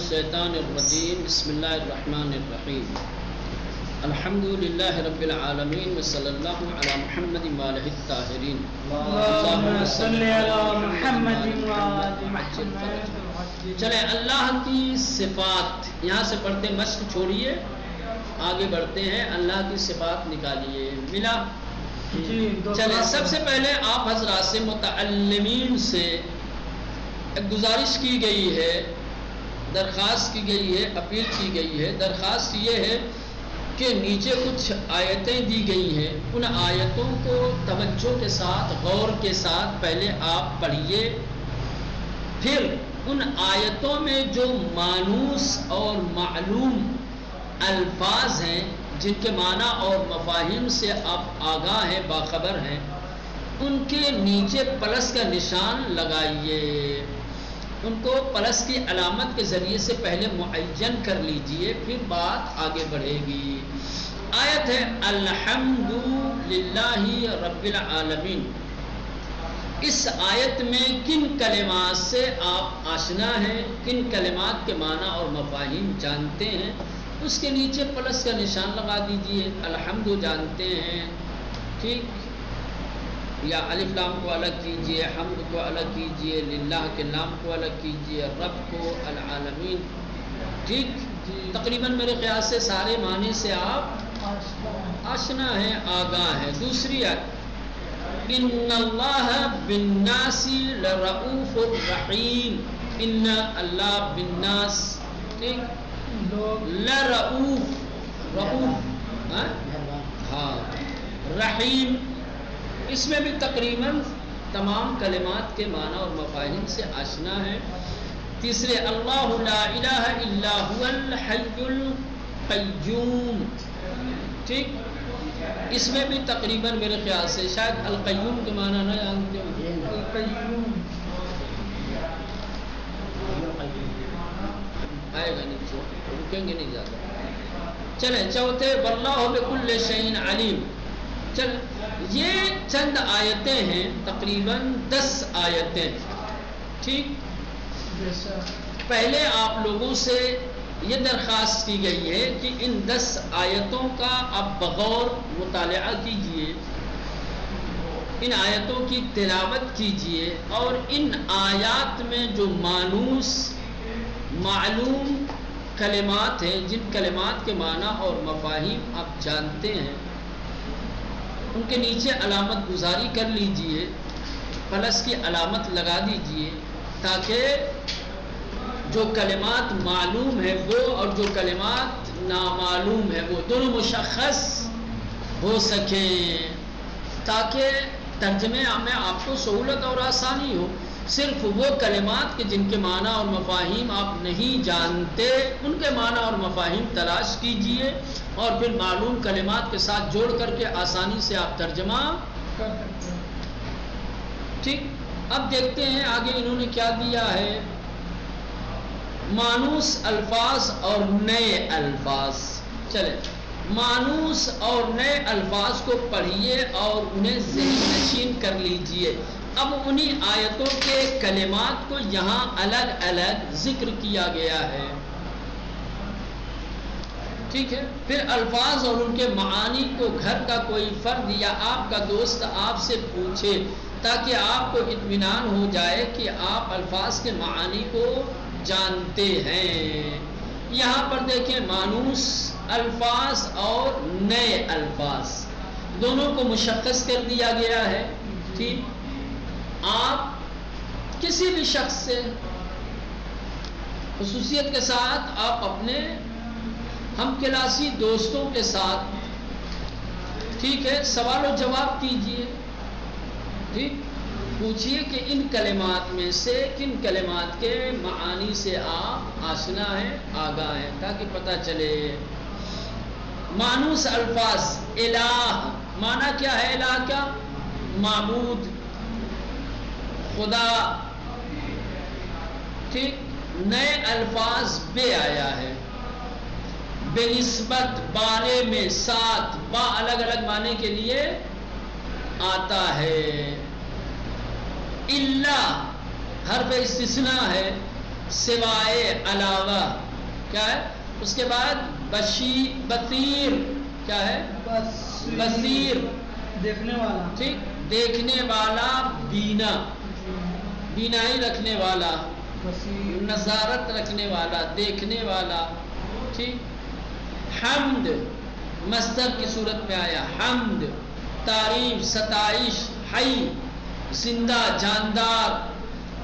الشیطان الرجیم بسم اللہ الرحمن الرحیم الحمد للہ رب العالمین وصلی اللہ علی محمد وآلہ الطاہرین اللہم صلی علی محمد وآلہ محمد. چلیں اللہ کی صفات یہاں سے پڑھتے مشق چھوڑیے آگے بڑھتے ہیں. اللہ کی صفات نکالیے. ملا؟ چلیں سب سے پہلے آپ حضرات سے متعلمین سے ایک گزارش کی گئی ہے، درخواست کی گئی ہے، اپیل کی گئی ہے. درخواست یہ ہے کہ نیچے کچھ آیتیں دی گئی ہیں، ان آیتوں کو توجہ کے ساتھ غور کے ساتھ پہلے آپ پڑھیے. پھر ان آیتوں میں جو مانوس اور معلوم الفاظ ہیں جن کے معنی اور مفاہیم سے آپ آگاہ ہیں، باخبر ہیں، ان کے نیچے پلس کا نشان لگائیے. ان کو پلس کی علامت کے ذریعے سے پہلے معین کر لیجئے، پھر بات آگے بڑھے گی. آیت ہے الحمد للہ رب العالمین. اس آیت میں کن کلمات سے آپ آشنا ہیں، کن کلمات کے معنی اور مفاہیم جانتے ہیں، اس کے نیچے پلس کا نشان لگا دیجئے. الحمد جانتے ہیں، ٹھیک، یا الف لام کو الگ کیجئے، حمد کو الگ کیجئے، للہ کے نام کو الگ کیجئے، رب کو، العالمین. ٹھیک، تقریباً میرے خیال سے سارے معنی سے آپ آشنا ہیں، آگاہ ہیں. دوسری آیت ان اللہ بالناس لرؤوف الرحیم. ان اللہ بالناس، ٹھیک، لرؤوف، رؤوف ہاں، رحیم. اس میں بھی تقریباً تمام کلمات کے معنی اور مفاہیم سے آشنا ہے. تیسرے اللہ لا الہ الا هو الحی القیوم. ٹھیک، اس میں بھی تقریباً میرے خیال سے شاید القیوم کے معنی نہ جانتے ہوں. القیوم آئے گا نیچے، رکیں گے نہیں زیادہ. چلیں چوتھے واللہ بکل شیء علیم. چل یہ چند آیتیں ہیں، تقریباً 10 آیتیں. ٹھیک، پہلے آپ لوگوں سے یہ درخواست کی گئی ہے کہ ان 10 آیتوں کا آپ بغور مطالعہ کیجئے، ان آیتوں کی تلاوت کیجئے، اور ان آیات میں جو مانوس معلوم کلمات ہیں، جن کلمات کے معنی اور مفاہیم آپ جانتے ہیں، ان کے نیچے علامت گزاری کر لیجئے، پلس کی علامت لگا دیجئے، تاکہ جو کلمات معلوم ہے وہ اور جو کلمات نامعلوم ہے وہ دونوں مشخص ہو سکیں، تاکہ ترجمے میں آپ کو سہولت اور آسانی ہو. صرف وہ کلمات کے جن کے معنی اور مفاہیم آپ نہیں جانتے، ان کے معنی اور مفاہیم تلاش کیجئے، اور پھر معلوم کلمات کے ساتھ جوڑ کر کے آسانی سے آپ ترجمہ کر سکتے ہیں. ٹھیک، اب دیکھتے ہیں آگے انہوں نے کیا دیا ہے. مانوس الفاظ اور نئے الفاظ. چلیں مانوس اور نئے الفاظ کو پڑھیے اور انہیں ذہن نشین کر لیجئے. اب انہی آیتوں کے کلمات کو یہاں الگ الگ ذکر کیا گیا ہے. ٹھیک ہے، پھر الفاظ اور ان کے معانی کو گھر کا کوئی فرد یا آپ کا دوست آپ سے پوچھے، تاکہ آپ کو اطمینان ہو جائے کہ آپ الفاظ کے معانی کو جانتے ہیں. یہاں پر دیکھیں مانوس الفاظ اور نئے الفاظ دونوں کو مشخص کر دیا گیا ہے. ٹھیک، آپ کسی بھی شخص سے خصوصیت کے ساتھ آپ اپنے ہم کلاسی دوستوں کے ساتھ، ٹھیک ہے، سوال و جواب کیجئے. ٹھیک، پوچھئے کہ ان کلمات میں سے کن کلمات کے معانی سے آپ آشنا ہیں، آگاہ ہیں، تاکہ پتہ چلے. مانوس الفاظ الہ، معنی کیا ہے الہ کا؟ معبود، خدا. ٹھیک، نئے الفاظ بے آیا ہے، بے نسبت، بارے میں، ساتھ، با الگ الگ معنی کے لیے آتا ہے. اللہ حرف استثناء ہے، سوائے علاوہ کیا ہے. اس کے بعد بصیر کیا ہے؟ بصیر دیکھنے والا. ٹھیک، دیکھنے والا، بینا، بینائی رکھنے والا، نظارت رکھنے والا، دیکھنے والا. ٹھیک. حمد مصدر کی صورت میں آیا، حمد تعریف، ستائش. حی زندہ، جاندار.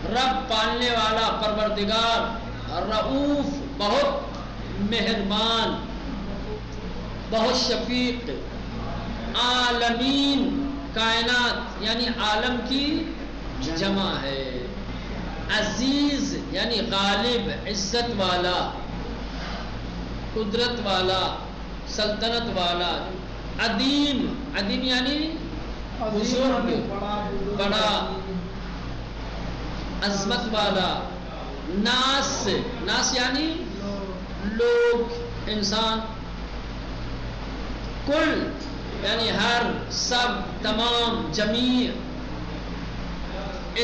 رب پالنے والا، پروردگار. رؤوف بہت مہربان، بہت شفیق. عالمین کائنات یعنی عالم کی جمع ہے. عزیز یعنی غالب، عزت والا، قدرت والا، سلطنت والا. عدیم، عدیم یعنی بزرگ، بڑا، عظمت والا. ناس، ناس یعنی لوگ، انسان. کل یعنی ہر، سب، تمام، جمیع.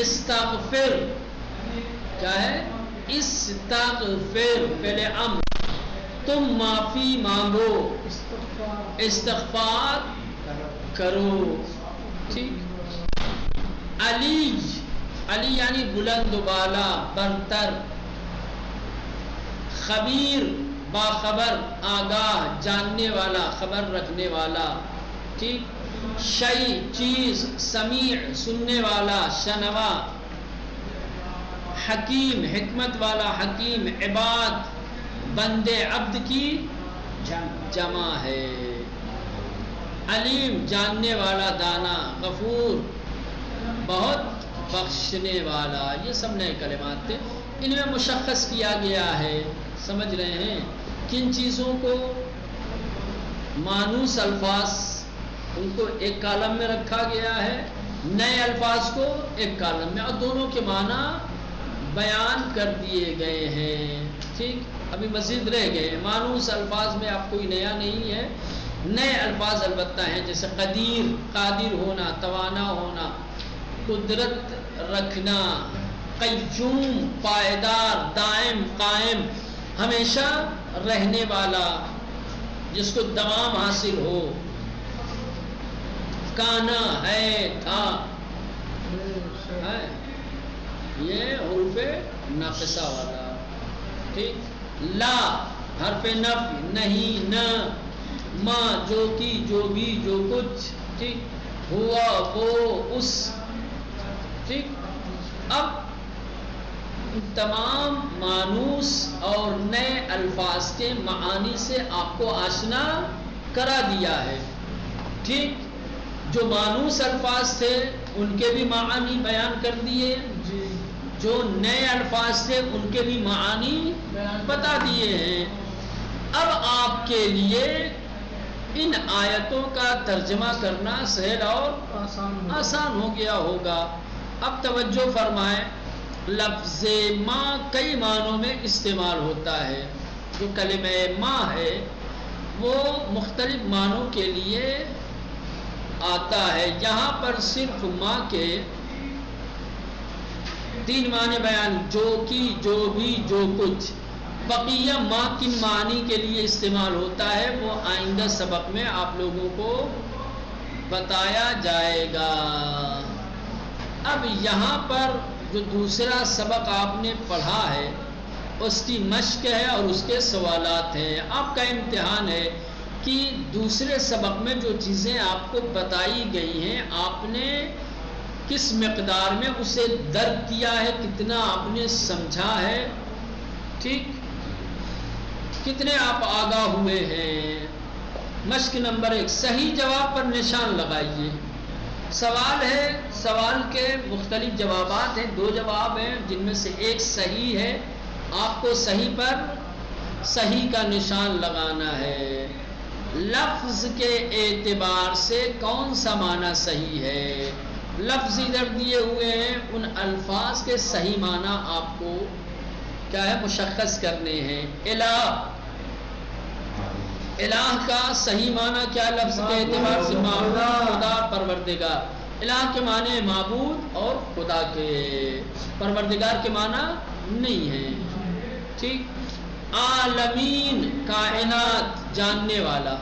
استغفر کیا ہے؟ استغفر پہلے امر، تم معافی مانگو، استغفار کرو. ٹھیک. علی، علی یعنی بلند و بالا، برتر. خبیر باخبر، آگاہ، جاننے والا، خبر رکھنے والا. ٹھیک. شیء چیز، سمیع سننے والا، شنوا. حکیم حکمت والا، حکیم. عباد بندے، عبد کی جمع ہے. علیم جاننے والا، دانا. غفور بہت بخشنے والا. یہ سب نئے کلمات تھے، ان میں مشخص کیا گیا ہے. سمجھ رہے ہیں کن چیزوں کو؟ مانوس الفاظ ان کو ایک کالم میں رکھا گیا ہے، نئے الفاظ کو ایک کالم میں، اور دونوں کے معنی بیان کر دیے گئے ہیں. ٹھیک. ابھی مزید رہ گئے. مانوس الفاظ میں اب کوئی نیا نہیں ہے، نئے الفاظ البتہ ہیں، جیسے قدیر قادر ہونا، توانا ہونا، قدرت رکھنا. قیوم پائیدار، دائم قائم، ہمیشہ رہنے والا، جس کو دوام حاصل ہو. کانا ہے، تھا. یہ حروف ناقصہ والا. ٹھیک. لا حرف نفی، نہیں، نہ. ما جو کی، جو بھی، جو کچھ. ٹھیک. ہوا، وہ، اس. ٹھیک. اب تمام مانوس اور نئے الفاظ کے معانی سے آپ کو آشنا کرا دیا ہے. ٹھیک. جو مانوس الفاظ تھے ان کے بھی معانی بیان کر دیے، جو نئے الفاظ تھے ان کے بھی معانی بتا دیے ہیں. اب آپ کے لیے ان آیتوں کا ترجمہ کرنا سہل اور آسان ہو گیا ہوگا. اب توجہ فرمائیں، لفظ ماں کئی معنوں میں استعمال ہوتا ہے. جو کلمہ ماں ہے وہ مختلف معنوں کے لیے آتا ہے. یہاں پر صرف ماں کے 3 معنی بیان، جو کی، جو بھی، جو کچھ. بقیہ ماں کن معنی کے لیے استعمال ہوتا ہے وہ آئندہ سبق میں آپ لوگوں کو بتایا جائے گا. اب یہاں پر جو دوسرا سبق آپ نے پڑھا ہے اس کی مشق ہے اور اس کے سوالات ہیں. آپ کا امتحان ہے کہ دوسرے سبق میں جو چیزیں آپ کو بتائی گئی ہیں آپ نے کس مقدار میں اسے درک کیا ہے، کتنا آپ نے سمجھا ہے. ٹھیک. کتنے آپ آگاہ ہوئے ہیں. مشق نمبر 1، صحیح جواب پر نشان لگائیے. سوال ہے، سوال کے مختلف جوابات ہیں، 2 جواب ہیں جن میں سے ایک صحیح ہے. آپ کو صحیح پر صحیح کا نشان لگانا ہے. لفظ کے اعتبار سے کون سا معنی صحیح ہے؟ لفظ ادھر دیے ہوئے ہیں، ان الفاظ کے صحیح معنی آپ کو کیا ہے مشخص کرنے ہیں. الہ، الہ کا صحیح معنی کیا؟ لفظ کے اعتبار سے معبود، خدا، پروردگار. الہ کے معنی معبود اور خدا کے، پروردگار کے معنی نہیں ہے. ٹھیک، عالمین کائنات جاننے والا،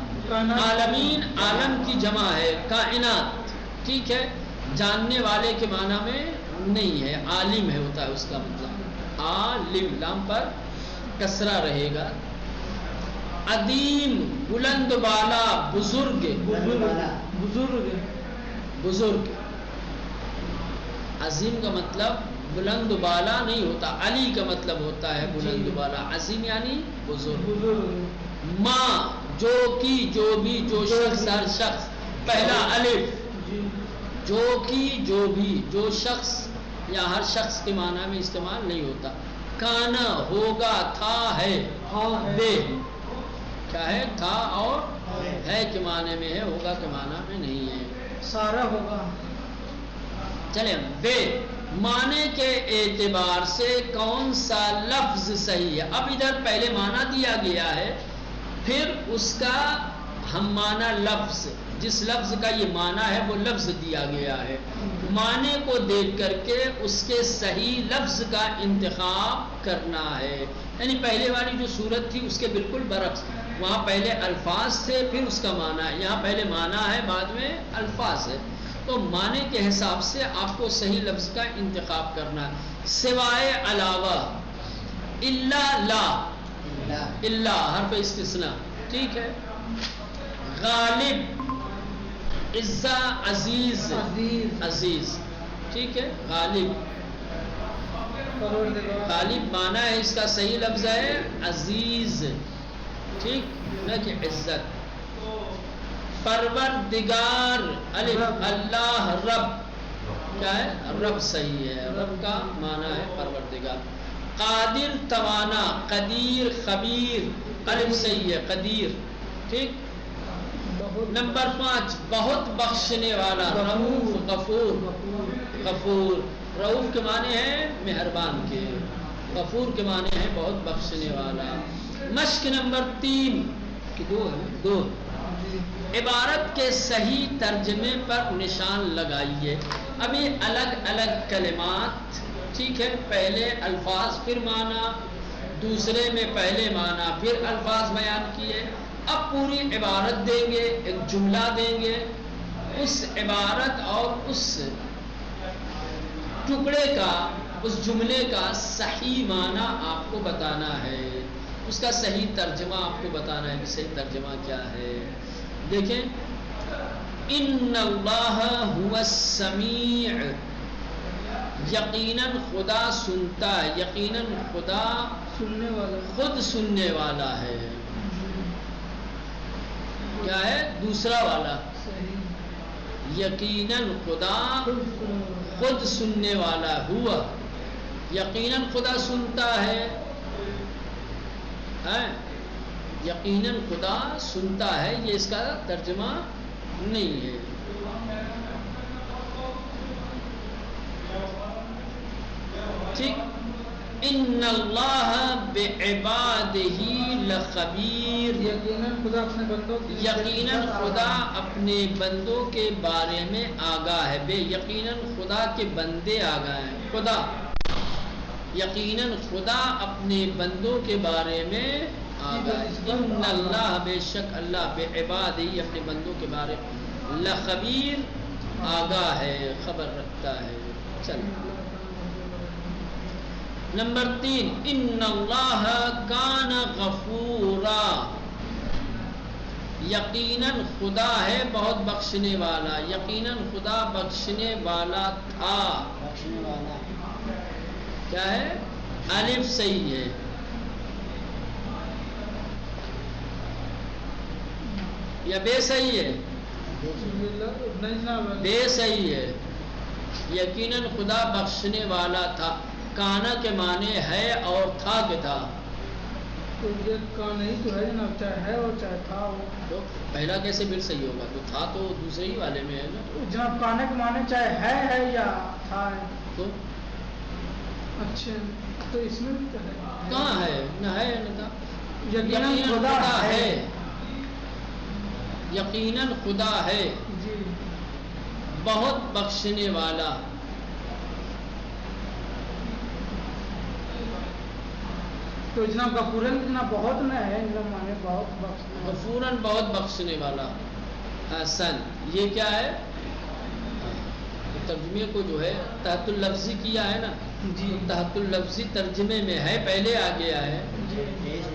عالمین عالم کی جمع ہے، کائنات ٹھیک ہے، جاننے والے کے معنی میں نہیں ہے، عالم ہے ہوتا ہے اس کا مطلب، عالم لام پر کسرہ رہے گا، عظیم بلند بالا، بزرگ بزرگ، عظیم کا مطلب بلند بالا نہیں ہوتا، علی کا مطلب ہوتا ہے بلند بالا، عظیم یعنی بزرگ، ماں جو کی، جو بھی، جو شخص، ہر شخص، پہلا الف، جو کی، جو بھی، جو شخص یا ہر شخص کے معنی میں استعمال نہیں ہوتا، کانا ہوگا، تھا ہے، بے کیا ہے، تھا اور ہے کے معنی میں ہے، ہوگا کے معنی میں نہیں ہے، سارا ہوگا، چلیں بے معنی کے اعتبار سے کون سا لفظ صحیح ہے، اب ادھر پہلے معنی دیا گیا ہے، پھر اس کا ہم معنی لفظ، جس لفظ کا یہ معنی ہے وہ لفظ دیا گیا ہے، معنی کو دیکھ کر کے اس کے صحیح لفظ کا انتخاب کرنا ہے، یعنی پہلے والی جو صورت تھی اس کے بالکل برعکس، وہاں پہلے الفاظ تھے پھر اس کا معنی ہے، یہاں پہلے معنی ہے بعد میں الفاظ ہے، تو معنی کے حساب سے آپ کو صحیح لفظ کا انتخاب کرنا ہے، سوائے علاوہ، الا لا، الا حرف استثناء ٹھیک ہے، غالب، عزا، عزیز، عزیز ٹھیک ہے، غالب، غالب معنی ہے اس کا صحیح لفظ ہے عزیز ٹھیک نہ کہ عزت، پروردگار، الف، اللہ، رب کیا ہے، رب صحیح ہے، رب کا معنی ہے پروردگار، قادر توانا، قدیر، خبیر، الف صحیح ہے، قدیر ٹھیک، نمبر 5 بہت بخشنے والا، رؤوف، غفور، غفور، رؤوف کے معنی ہے مہربان کے، غفور کے معنی ہے بہت بخشنے والا، مشق نمبر 3 کہ دو عبارت کے صحیح ترجمے پر نشان لگائیے، ابھی الگ الگ کلمات ٹھیک ہے، پہلے الفاظ پھر معنی، دوسرے میں پہلے معنی پھر الفاظ بیان کیے، اب پوری عبارت دیں گے، ایک جملہ دیں گے، اس عبارت اور اس ٹکڑے کا، اس جملے کا صحیح معنی آپ کو بتانا ہے، اس کا صحیح ترجمہ آپ کو بتانا ہے کہ صحیح ترجمہ کیا ہے، دیکھیں، ان اللہ هو السمیع، یقیناً خدا سنتا ہے، یقیناً خدا خود سننے والا ہے، کیا ہے دوسرا والا، یقیناً خدا خود سننے والا، ہوا یقیناً خدا سنتا ہے، یقیناً خدا سنتا ہے، یہ اس کا ترجمہ نہیں ہے، ٹھیک، ان اللہ بعبادہ لخبیر، یقیناً خدا اپنے بندوں کے بارے میں آگاہ ہے، بے یقیناً خدا کے بندے آگاہ ہیں، خدا یقیناً خدا اپنے بندوں کے بارے میں آگاہ ہے، ان اللہ بے شک اللہ بعبادہ اپنے بندوں کے بارے میں لخبیر آگاہ ہے، خبر رکھتا ہے، چل نمبر 3 ان اللہ کان غفورا، یقیناً خدا ہے بہت بخشنے والا، یقیناً خدا بخشنے والا تھا، بخشنے والا کیا ہے، الف صحیح ہے، یا بے صحیح ہے، بے صحیح ہے، یقیناً خدا بخشنے والا تھا، کانا کے معنی ہے اور تھا کے تھا، کانا ہی تو ہے نا، چاہے ہے اور چاہے تھا ہو، تو پہلا کیسے پھر صحیح ہوگا، تو تھا تو دوسرے ہی والے میں ہے نا، جناب کانا کے معنی چاہے ہے یا تھا ہے، تو اچھا تو اس میں بھی تو ہے، کہاں ہے، نہ ہے نہ تھا، یقیناً خدا ہے، یقیناً خدا ہے، جی بہت بخشنے والا، تو تو جناب غفوراً جناب بہت نہ ہے مانے بہت بخشنے، غفوراً بہت بخشنے والا. حسن یہ کیا ہے؟ ترجمے کو جو ہے تحت اللفظی کیا ہے نا جی تحت اللفظی ترجمے میں ہے، پہلے آ گیا ہے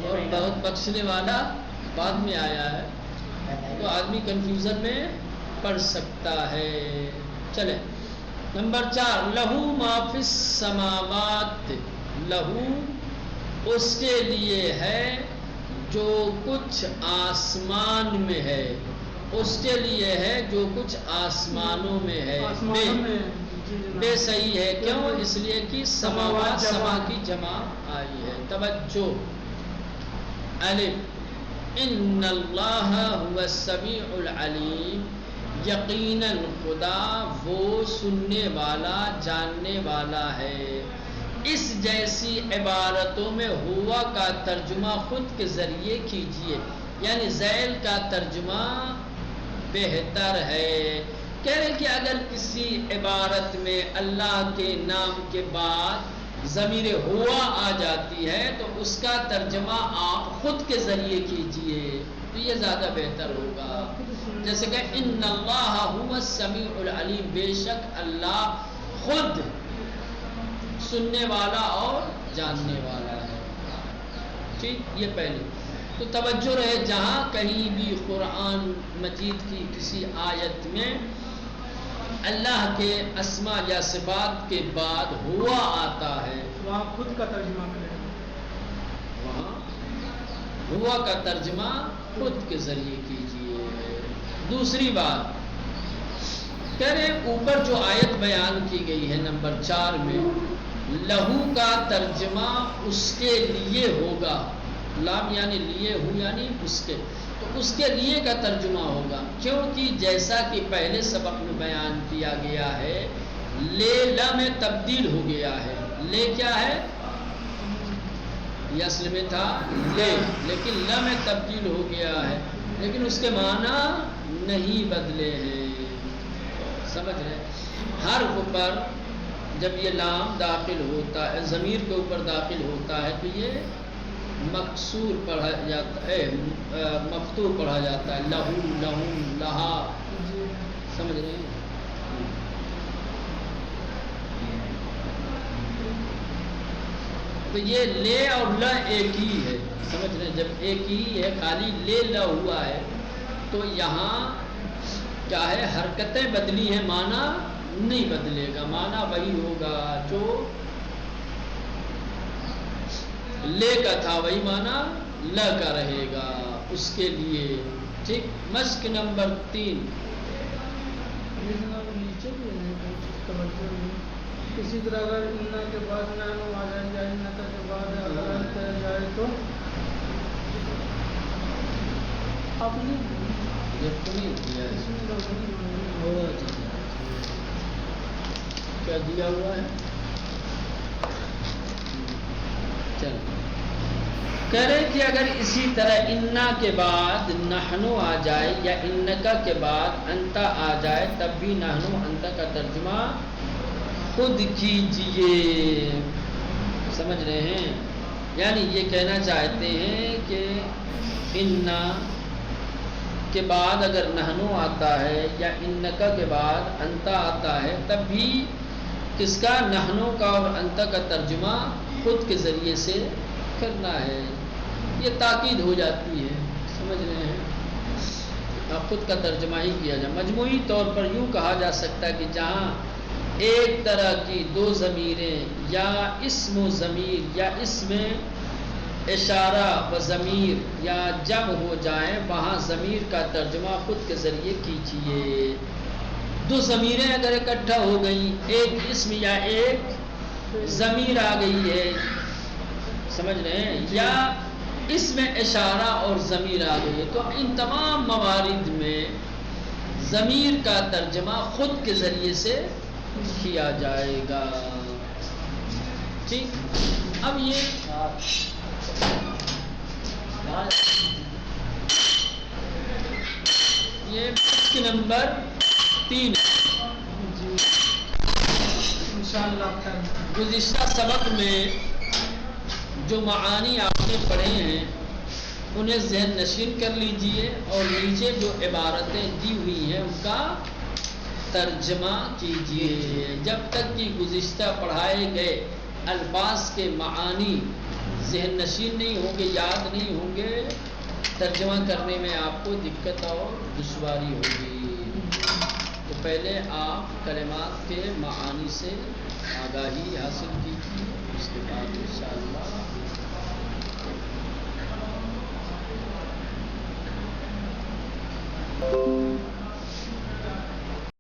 اور بہت بخشنے والا بعد میں آیا ہے تو آدمی کنفیوژن میں پڑھ سکتا ہے. چلے نمبر 4 لہو ما فی السماوات، لہو اس کے لیے ہے جو کچھ آسمان میں ہے، اس کے لیے ہے جو کچھ آسمانوں میں ہے. بے صحیح ہے، کیوں؟ اس لیے کہ سماوات سما کی جمع آئی ہے. توجہ الف ان اللہ هو السمیع العلیم، یقیناً خدا وہ سننے والا جاننے والا ہے. اس جیسی عبارتوں میں ہوا کا ترجمہ خود کے ذریعے کیجیے، یعنی ذیل کا ترجمہ بہتر ہے. کہہ رہے کہ اگر کسی عبارت میں اللہ کے نام کے بعد ضمیر ہوا آ جاتی ہے تو اس کا ترجمہ آپ خود کے ذریعے کیجیے تو یہ زیادہ بہتر ہوگا. جیسے کہ ان اللہ هو السمیع العلیم، بے شک اللہ خود سننے والا اور جاننے والا ہے. ٹھیک، یہ پہلے تو توجہ رہے جہاں کہیں بھی قرآن مجید کی کسی آیت میں اللہ کے اسماء یا صفات کے بعد ہوا آتا ہے وہاں خود کا ترجمہ کریں، وہاں ہوا کا ترجمہ خود کے ذریعے کیجیے. دوسری بات کہہ رہے اوپر جو آیت بیان کی گئی ہے نمبر 4 میں، لہو کا ترجمہ اس کے لیے ہوگا، لام یعنی لیے، ہو یعنی اس کے، تو اس کے لیے کا ترجمہ ہوگا کیونکہ جیسا کہ پہلے سبق میں بیان کیا گیا ہے لے لا میں تبدیل ہو گیا ہے. لے کیا ہے؟ یہ اصل میں تھا لے، لیکن لا میں تبدیل ہو گیا ہے، لیکن اس کے معنی نہیں بدلے ہیں. سمجھ رہے؟ حرف پر جب یہ لام داخل ہوتا ہے، ضمیر کے اوپر داخل ہوتا ہے تو یہ مکسور پڑھا جاتا ہے، مفتوح پڑھا جاتا ہے، لہو لہم لہا. سمجھ رہے ہیں؟ تو یہ لے اور ل ایک ہی ہے. سمجھ رہے ہیں؟ جب ایک ہی ہے، خالی لے ل ہوا ہے تو یہاں کیا ہے؟ حرکتیں بدلی ہیں، معنی نہیں بدلے گا، معنی وہی ہوگا جو لے کا تھا، وہی معنی ل کا رہے گا اس کے لیے. ٹھیک، مشق نمبر 3 نیچے بھی اسی طرح اگر انا کے بعد نانو آ جائے یا انا کے بعد اگر انت جائے تو اپنی کیا دیا ہوا ہے؟ چل کہہ رہے کہ اگر اسی طرح انا کے بعد نحنو آ جائے یا انکا کے بعد انتا آ جائے تب بھی نحنو انتا کا ترجمہ خود کیجئے. سمجھ رہے ہیں؟ یعنی یہ کہنا چاہتے ہیں کہ انا کے بعد اگر نحنو آتا ہے یا انکا کے بعد انتا آتا ہے تب بھی کس کا؟ نحنو کا اور انتا کا ترجمہ خود کے ذریعے سے کرنا ہے. یہ تاکید ہو جاتی ہے. سمجھ رہے ہیں؟ اب خود کا ترجمہ ہی کیا جائے. مجموعی طور پر یوں کہا جا سکتا ہے کہ جہاں ایک طرح کی دو ضمیریں یا اسم و ضمیر یا اسم اشارہ و ضمیر یا جمع ہو جائیں وہاں ضمیر کا ترجمہ خود کے ذریعے کیجیے. دو ضمیریں اگر اکٹھا ہو گئیں، ایک اسم یا ایک ضمیر آ گئی ہے، سمجھ رہے ہیں، یا اسم اشارہ اور ضمیر آ گئی ہے، تو ان تمام موارد میں ضمیر کا ترجمہ خود کے ذریعے سے کیا جائے گا. ٹھیک، اب یہ مشق نمبر 3 انشاءاللہ. گزشتہ سبق میں جو معانی آپ نے پڑھے ہیں انہیں ذہن نشین کر لیجئے اور نیچے جو عبارتیں دی ہوئی ہیں ان کا ترجمہ کیجئے. جب تک کہ گزشتہ پڑھائے گئے الفاظ کے معانی ذہن نشین نہیں ہوں گے، یاد نہیں ہوں گے، ترجمہ کرنے میں آپ کو دقت اور دشواری ہوگی. تو پہلے آپ کلمات کے معانی سے آگاہی حاصل کیجیے، اس کے بعد